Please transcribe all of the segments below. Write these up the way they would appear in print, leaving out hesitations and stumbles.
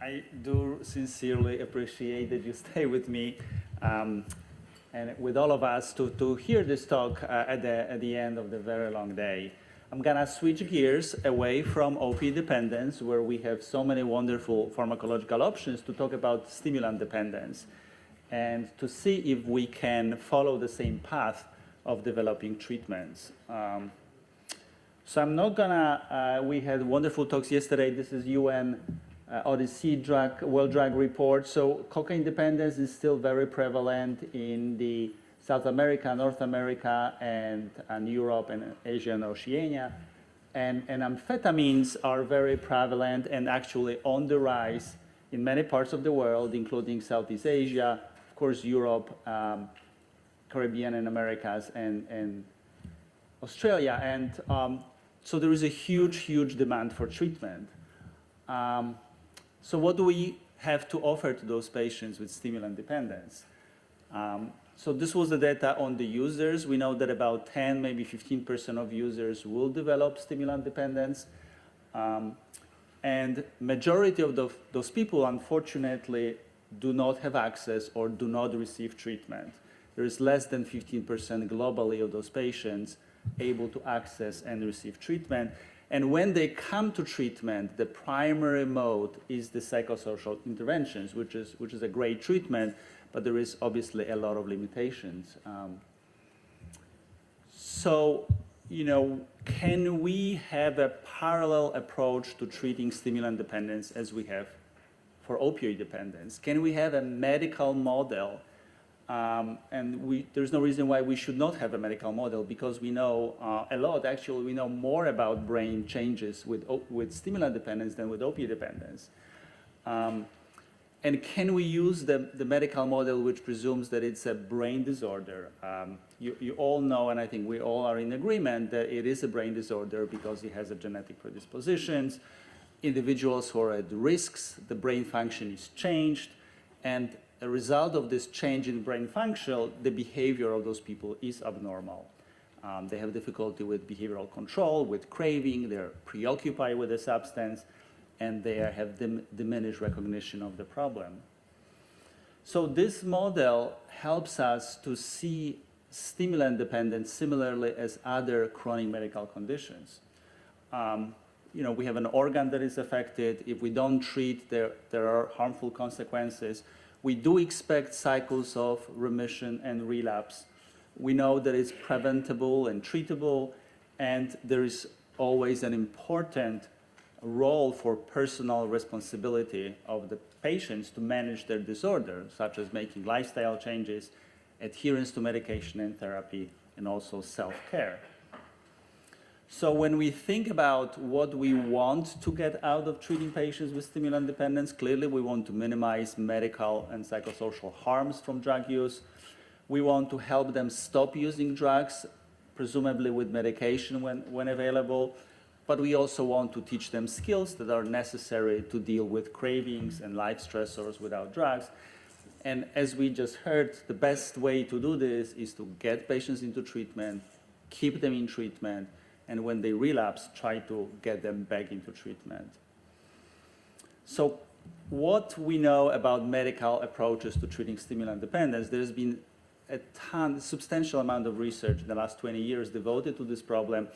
I do sincerely appreciate that you stay with me and with all of us to hear this talk at the end of the very long day. I'm gonna switch gears away from opioid dependence, where we have so many wonderful pharmacological options, to talk about stimulant dependence and to see if we can follow the same path of developing treatments. So I'm not gonna, we had wonderful talks yesterday. This is UN Odyssey World Drug Report. So cocaine dependence is still very prevalent in the South America, North America, and Europe and Asia and Oceania. And amphetamines are very prevalent and actually on the rise in many parts of the world, including Southeast Asia, of course, Europe, Caribbean and Americas, and Australia. And so there is a huge, huge demand for treatment. So what do we have to offer to those patients with stimulant dependence? So this was the data on the users. We know that about 10, maybe 15% of users will develop stimulant dependence. And majority of those people, unfortunately, do not have access or do not receive treatment. There is less than 15% globally of those patients able to access and receive treatment. And when they come to treatment, the primary mode is the psychosocial interventions, which is a great treatment, but there is obviously a lot of limitations. So, you know, can we have a parallel approach to treating stimulant dependence as we have for opioid dependence? Can we have a medical model? And there's no reason why we should not have a medical model, because we know a lot. Actually, we know more about brain changes with stimulant dependence than with opioid dependence. And can we use the medical model, which presumes that it's a brain disorder? You all know, and I think we all are in agreement, that it is a brain disorder because it has a genetic predispositions. Individuals who are at risks, the brain function is changed, and a result of this change in brain function, the behavior of those people is abnormal. They have difficulty with behavioral control, with craving, they're preoccupied with the substance, and they have diminished recognition of the problem. So this model helps us to see stimulant dependence similarly as other chronic medical conditions. You know, we have an organ that is affected. If we don't treat, there are harmful consequences. We do expect cycles of remission and relapse. We know that it's preventable and treatable, and there is always an important role for personal responsibility of the patients to manage their disorder, such as making lifestyle changes, adherence to medication and therapy, and also self-care. So when we think about what we want to get out of treating patients with stimulant dependence, clearly we want to minimize medical and psychosocial harms from drug use. We want to help them stop using drugs, presumably with medication when available, but we also want to teach them skills that are necessary to deal with cravings and life stressors without drugs. And as we just heard, the best way to do this is to get patients into treatment, keep them in treatment, and when they relapse, try to get them back into treatment. So what we know about medical approaches to treating stimulant dependence, there's been a substantial amount of research in the last 20 years devoted to this problem,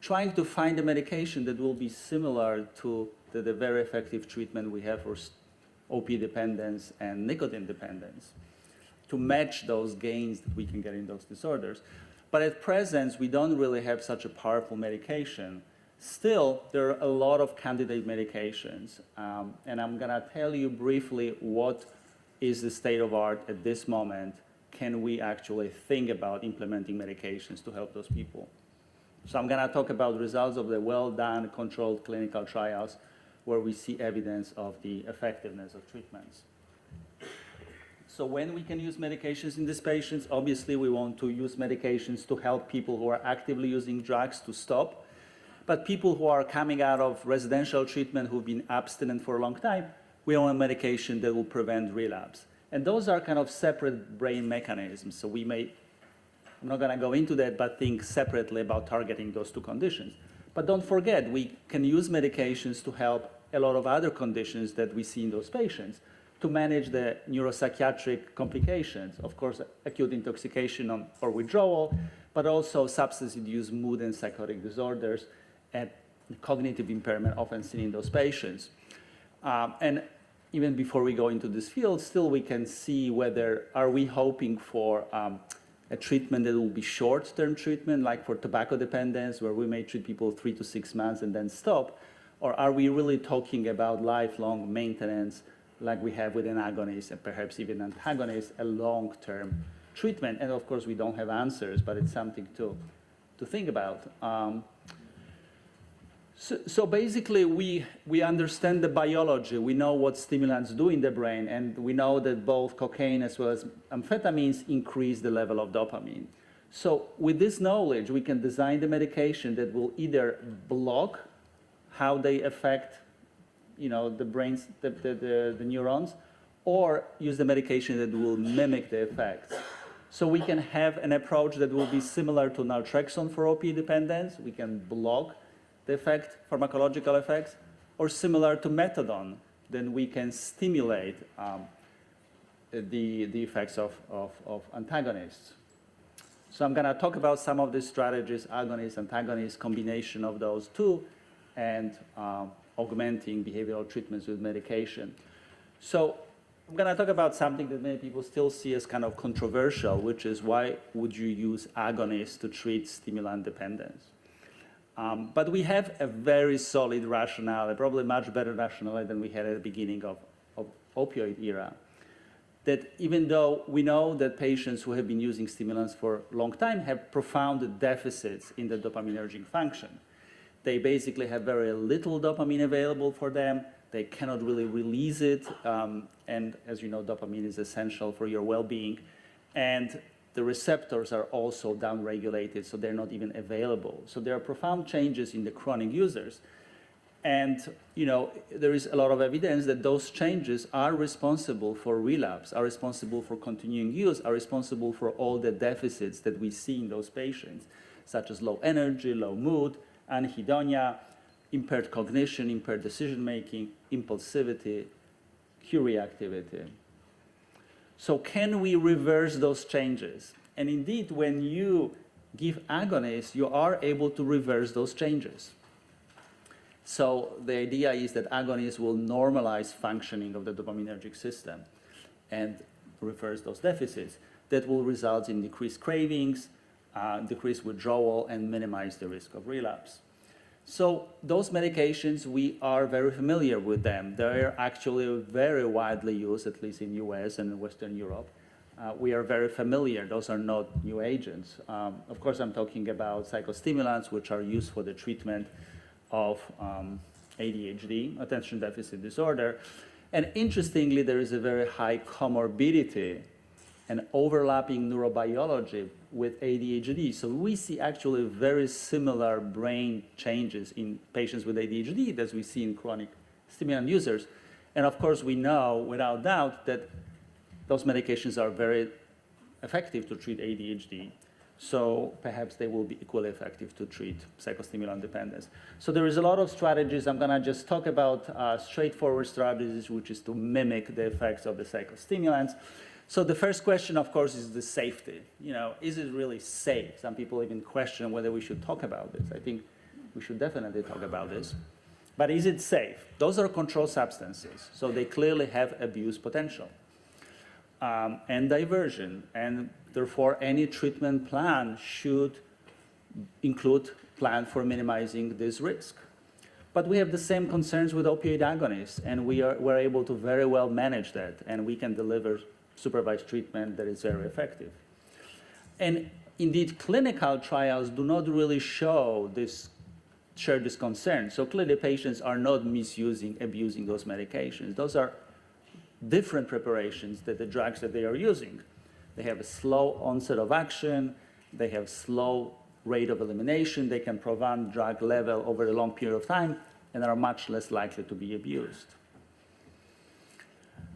trying to find a medication that will be similar to the very effective treatment we have for opioid dependence and nicotine dependence, to match those gains that we can get in those disorders. But at present, we don't really have such a powerful medication. Still, there are a lot of candidate medications, and I'm gonna tell you briefly what is the state of art at this moment. Can we actually think about implementing medications to help those people? So I'm gonna talk about results of the well-done controlled clinical trials where we see evidence of the effectiveness of treatments. So when we can use medications in these patients, obviously we want to use medications to help people who are actively using drugs to stop. But people who are coming out of residential treatment who've been abstinent for a long time, we want a medication that will prevent relapse. And those are kind of separate brain mechanisms. So we may, I'm not gonna go into that, but think separately about targeting those two conditions. But don't forget, we can use medications to help a lot of other conditions that we see in those patients to manage the neuropsychiatric complications. Of course, acute intoxication or withdrawal, but also substance-induced mood and psychotic disorders and cognitive impairment often seen in those patients. And even before we go into this field, still we can see whether are we hoping for a treatment that will be short-term treatment, like for tobacco dependence, where we may treat people 3 to 6 months and then stop, or are we really talking about lifelong maintenance like we have with an agonist and perhaps even antagonist, a long-term treatment? And of course, we don't have answers, but it's something to think about. So basically, we understand the biology. We know what stimulants do in the brain, and we know that both cocaine as well as amphetamines increase the level of dopamine. So with this knowledge, we can design the medication that will either block how they affect, the brains, the neurons, or use the medication that will mimic the effects. So we can have an approach that will be similar to naltrexone for opioid dependence. We can block the effect, pharmacological effects, or similar to methadone, then we can stimulate the effects of antagonists. So I'm going to talk about some of the strategies, agonists, antagonists, combination of those two, and augmenting behavioral treatments with medication. So I'm going to talk about something that many people still see as kind of controversial, which is why would you use agonists to treat stimulant dependence? But we have a very solid rationale, probably much better rationale than we had at the beginning of opioid era, that even though we know that patients who have been using stimulants for a long time have profound deficits in the dopaminergic function. They basically have very little dopamine available for them. They cannot really release it. And as you know, dopamine is essential for your well-being. And the receptors are also downregulated, so they're not even available. So there are profound changes in the chronic users. And there is a lot of evidence that those changes are responsible for relapse, are responsible for continuing use, are responsible for all the deficits that we see in those patients, such as low energy, low mood, anhedonia, impaired cognition, impaired decision-making, impulsivity, cue reactivity. So can we reverse those changes? And indeed, when you give agonists, you are able to reverse those changes. So the idea is that agonists will normalize functioning of the dopaminergic system and reverse those deficits. That will result in decreased cravings, decreased withdrawal, and minimize the risk of relapse. So those medications, we are very familiar with them. They're actually very widely used, at least in US and Western Europe. We are very familiar. Those are not new agents. Of course, I'm talking about psychostimulants, which are used for the treatment of ADHD, attention deficit disorder. And interestingly, there is a very high comorbidity and overlapping neurobiology with ADHD. So we see actually very similar brain changes in patients with ADHD as we see in chronic stimulant users. And of course, we know without doubt that those medications are very effective to treat ADHD. So perhaps they will be equally effective to treat psychostimulant dependence. So there is a lot of strategies. I'm going to just talk about straightforward strategies, which is to mimic the effects of the psychostimulants. So the first question, of course, is the safety. Is it really safe? Some people even question whether we should talk about this. I think we should definitely talk about this. But is it safe? Those are controlled substances, so they clearly have abuse potential and diversion. And therefore, any treatment plan should include plan for minimizing this risk. But we have the same concerns with opioid agonists, and we're able to very well manage that, and we can deliver supervised treatment that is very effective. And indeed, clinical trials do not really share this concern. So clearly, patients are not abusing those medications. Those are different preparations than the drugs that they are using. They have a slow onset of action. They have slow rate of elimination. They can prevent drug level over a long period of time and are much less likely to be abused.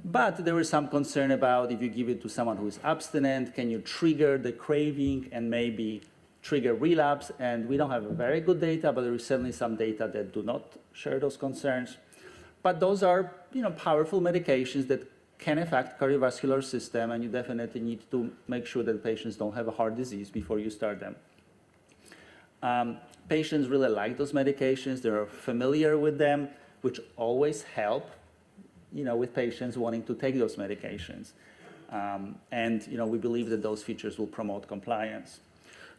But there is some concern about if you give it to someone who is abstinent, can you trigger the craving and maybe trigger relapse? And we don't have very good data, but there is certainly some data that do not share those concerns. But those are, powerful medications that can affect cardiovascular system, and you definitely need to make sure that patients don't have a heart disease before you start them. Patients really like those medications. They're familiar with them, which always help, with patients wanting to take those medications. And we believe that those features will promote compliance.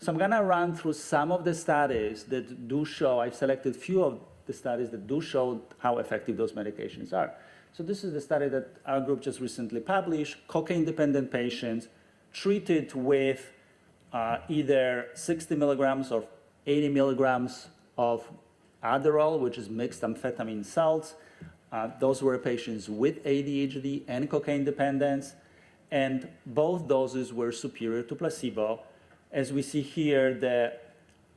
So I'm going to run through some of the studies that do show, I've selected a few of the studies that do show how effective those medications are. So this is the study that our group just recently published, cocaine-dependent patients treated with either 60 milligrams or 80 milligrams of Adderall, which is mixed amphetamine salts. Those were patients with ADHD and cocaine dependence, and both doses were superior to placebo. As we see here, the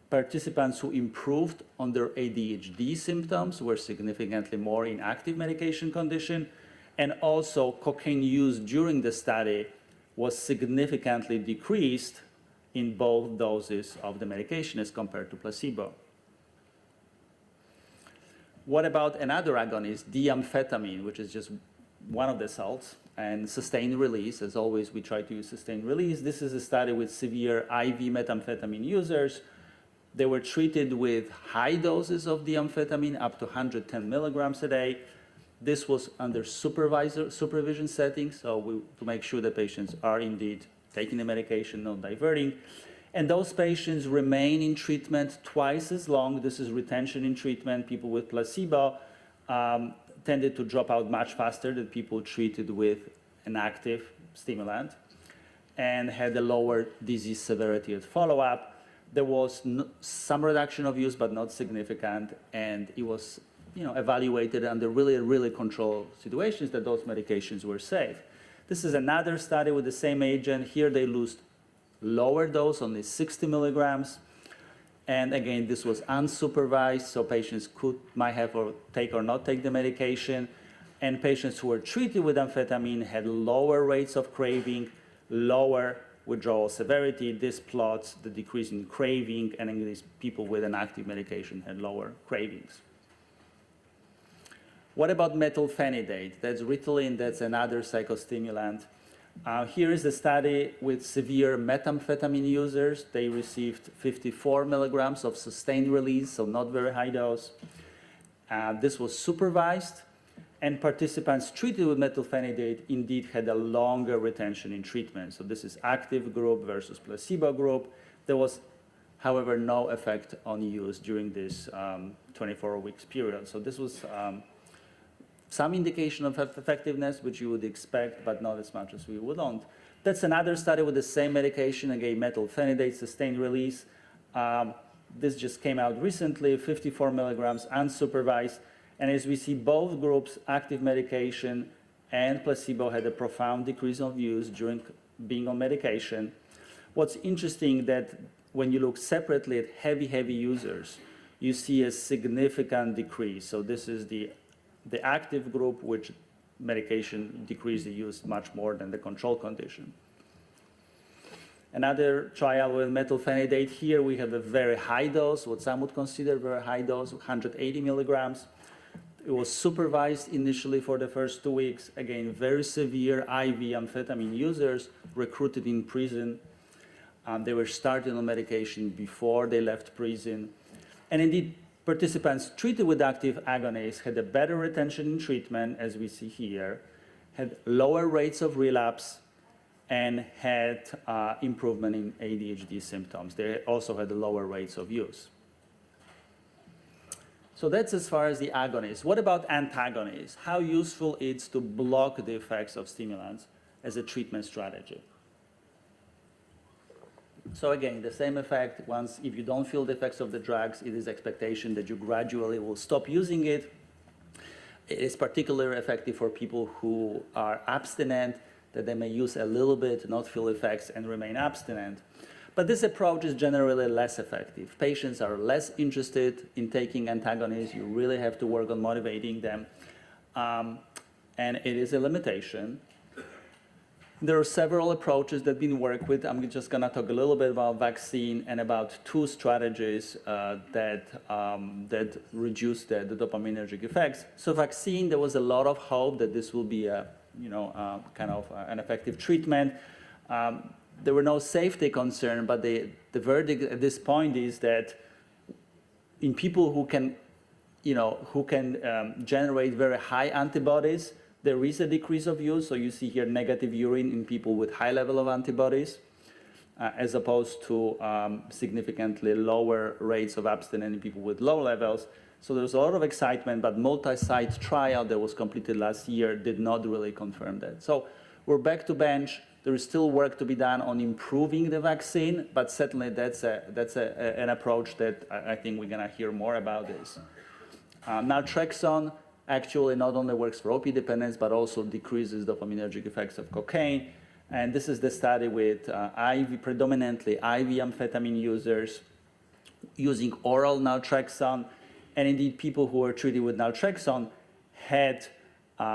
participants who improved on their ADHD symptoms were significantly more in active medication condition, and also cocaine use during the study was significantly decreased in both doses of the medication as compared to placebo. What about another agonist, D-amphetamine, which is just one of the salts, and sustained release? As always, we try to use sustained release. This is a study with severe IV methamphetamine users. They were treated with high doses of D-amphetamine, up to 110 milligrams a day. This was under supervision setting, so to make sure that patients are indeed taking the medication, not diverting. And those patients remain in treatment twice as long. This is retention in treatment. People with placebo tended to drop out much faster than people treated with an active stimulant, and had a lower disease severity at follow-up. There was some reduction of use, but not significant, and it was evaluated under really controlled situations that those medications were safe. This is another study with the same agent. Here they used lower dose, only 60 milligrams. And again, this was unsupervised, so patients might have or take or not take the medication. And patients who were treated with amphetamine had lower rates of craving, lower withdrawal severity. This plots the decrease in craving, and in these people with an active medication had lower cravings. What about methylphenidate? That's Ritalin, that's another psychostimulant. Here is a study with severe methamphetamine users. They received 54 milligrams of sustained release, so not very high dose. This was supervised, and participants treated with methylphenidate indeed had a longer retention in treatment. So this is active group versus placebo group. There was, however, no effect on use during this 24-week period. So this was some indication of effectiveness, which you would expect, but not as much as we would want. That's another study with the same medication, again, methylphenidate, sustained release. This just came out recently, 54 milligrams, unsupervised. And as we see, both groups, active medication and placebo, had a profound decrease of use during being on medication. What's interesting that when you look separately at heavy users, you see a significant decrease. So this is the active group, which medication decreased the use much more than the control condition. Another trial with methylphenidate. Here we have a very high dose, what some would consider very high dose, 180 milligrams. It was supervised initially for the first 2 weeks. Again, very severe IV amphetamine users recruited in prison. They were started on medication before they left prison. And indeed, participants treated with active agonists had a better retention in treatment, as we see here, had lower rates of relapse, and had improvement in ADHD symptoms. They also had lower rates of use. So that's as far as the agonists. What about antagonists? How useful it's to block the effects of stimulants as a treatment strategy? So again, the same effect. Once, if you don't feel the effects of the drugs, it is expectation that you gradually will stop using it. It is particularly effective for people who are abstinent, that they may use a little bit, not feel effects, and remain abstinent. But this approach is generally less effective. Patients are less interested in taking antagonists. You really have to work on motivating them. And it is a limitation. There are several approaches that have been worked with. I'm just going to talk a little bit about vaccine and about two strategies that reduce the dopaminergic effects. So vaccine, there was a lot of hope that this will be a kind of an effective treatment. There were no safety concerns, but the verdict at this point is that in people who can generate very high antibodies, there is a decrease of use. So you see here negative urine in people with high level of antibodies, as opposed to significantly lower rates of abstinence in people with low levels. So there's a lot of excitement, but multi-site trial that was completed last year did not really confirm that. So we're back to bench. There is still work to be done on improving the vaccine, but certainly that's an approach that I think we're going to hear more about this. Naltrexone actually not only works for opioid dependence, but also decreases dopaminergic effects of cocaine. And this is the study with predominantly IV amphetamine users using oral naltrexone. And indeed, people who were treated with naltrexone had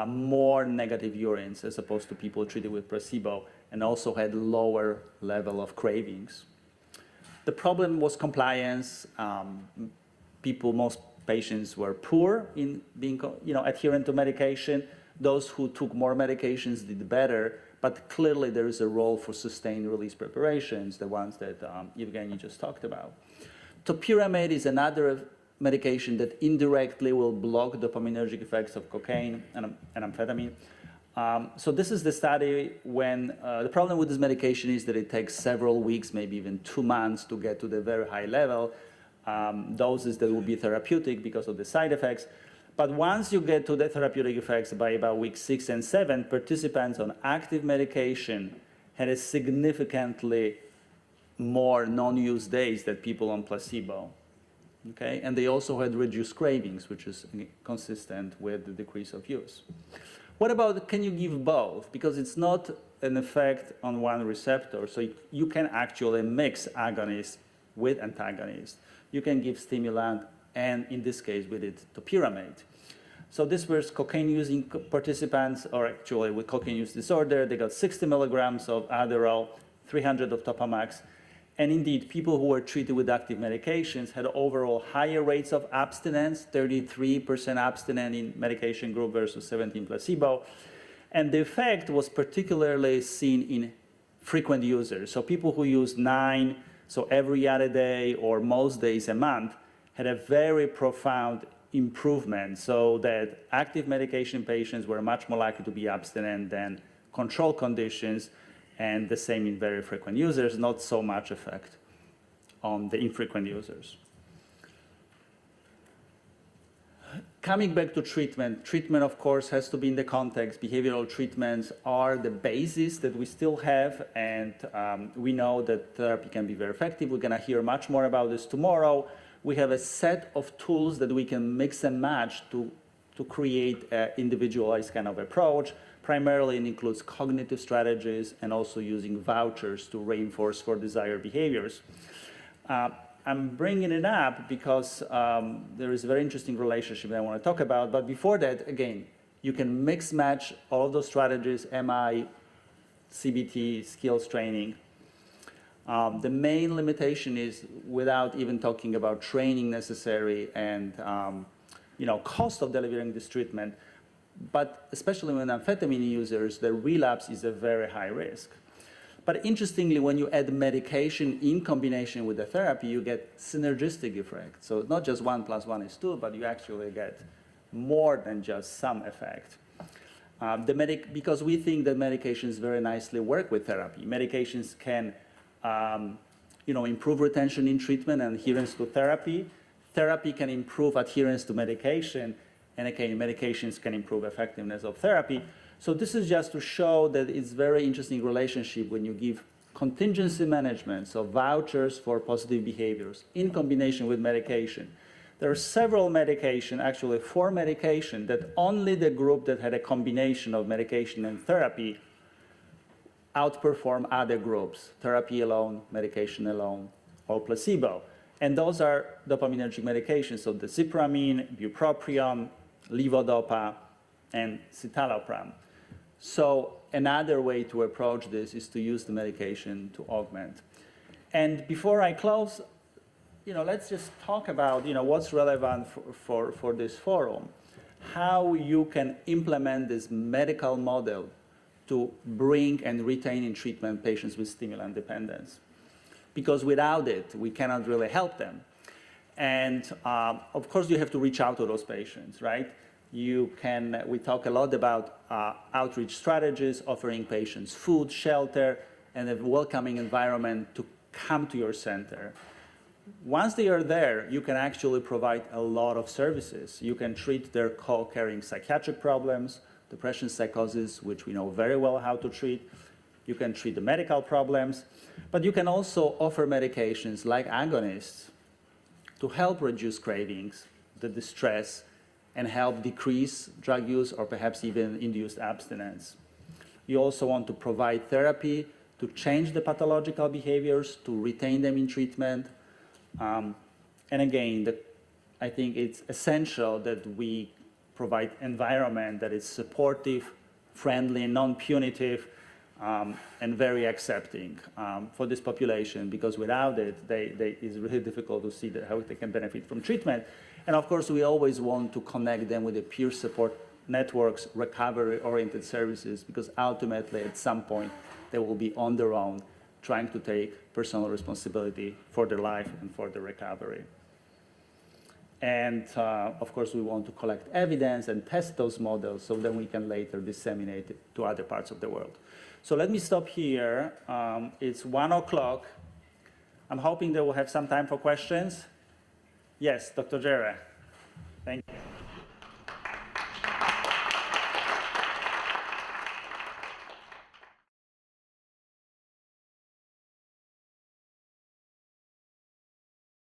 more negative urines as opposed to people treated with placebo, and also had lower level of cravings. The problem was compliance. Most patients were poor in being adherent to medication. Those who took more medications did better, but clearly there is a role for sustained release preparations, the ones that Evgeny just talked about. Topiramate is another medication that indirectly will block dopaminergic effects of cocaine and amphetamine. So this is the study when the problem with this medication is that it takes several weeks, maybe even 2 months to get to the very high level. Doses that will be therapeutic because of the side effects. But once you get to the therapeutic effects by about week 6 and 7, participants on active medication had a significantly more non-use days than people on placebo. Okay? And they also had reduced cravings, which is consistent with the decrease of use. What about, can you give both? Because it's not an effect on one receptor, so you can actually mix agonist with antagonist. You can give stimulant, and in this case, we did topiramate. So this was cocaine-using participants, or actually with cocaine use disorder. They got 60 milligrams of Adderall, 300 of Topamax. And indeed, people who were treated with active medications had overall higher rates of abstinence, 33% abstinent in medication group versus 17 placebo. And the effect was particularly seen in frequent users. So people who use 9, so every other day or most days a month, had a very profound improvement, so that active medication patients were much more likely to be abstinent than control conditions, and the same in very frequent users, not so much effect on the infrequent users. Coming back to treatment, of course, has to be in the context. Behavioral treatments are the basis that we still have, and we know that therapy can be very effective. We're going to hear much more about this tomorrow. We have a set of tools that we can mix and match to create an individualized kind of approach. Primarily, it includes cognitive strategies and also using vouchers to reinforce for desired behaviors. I'm bringing it up because there is a very interesting relationship that I want to talk about. But before that, again, you can mix match all of those strategies, MI, CBT, skills training. The main limitation is, without even talking about training necessary and cost of delivering this treatment, but especially when amphetamine users, the relapse is a very high risk. But interestingly, when you add medication in combination with the therapy, you get synergistic effect. So not just 1 + 1 = 2, but you actually get more than just some effect. Because we think that medications very nicely work with therapy. Medications can improve retention in treatment and adherence to therapy. Therapy can improve adherence to medication, and again, medications can improve effectiveness of therapy. So this is just to show that it's very interesting relationship when you give contingency management, so vouchers for positive behaviors in combination with medication. There are several medications, actually 4 medications, that only the group that had a combination of medication and therapy outperform other groups, therapy alone, medication alone, or placebo. And those are dopaminergic medications, so the Topiramate, bupropion, levodopa, and citalopram. So another way to approach this is to use the medication to augment. And before I close, let's just talk about, what's relevant for this forum, how you can implement this medical model to bring and retain in treatment patients with stimulant dependence. Because without it, we cannot really help them. And of course, you have to reach out to those patients, right? We talk a lot about outreach strategies, offering patients food, shelter, and a welcoming environment to come to your center. Once they are there, you can actually provide a lot of services. You can treat their co-occurring psychiatric problems, depression, psychosis, which we know very well how to treat. You can treat the medical problems, but you can also offer medications like agonists to help reduce cravings, the distress, and help decrease drug use or perhaps even induce abstinence. You also want to provide therapy to change the pathological behaviors, to retain them in treatment. And again, I think it's essential that we provide environment that is supportive, friendly, non-punitive, and very accepting for this population, because without it, it's really difficult to see how they can benefit from treatment. And of course, we always want to connect them with the peer support networks, recovery-oriented services, because ultimately, at some point, they will be on their own, trying to take personal responsibility for their life and for their recovery. And of course, we want to collect evidence and test those models so then we can later disseminate it to other parts of the world. So let me stop here. It's 1:00. I'm hoping that we'll have some time for questions. Yes, Dr. Jera. Thank you.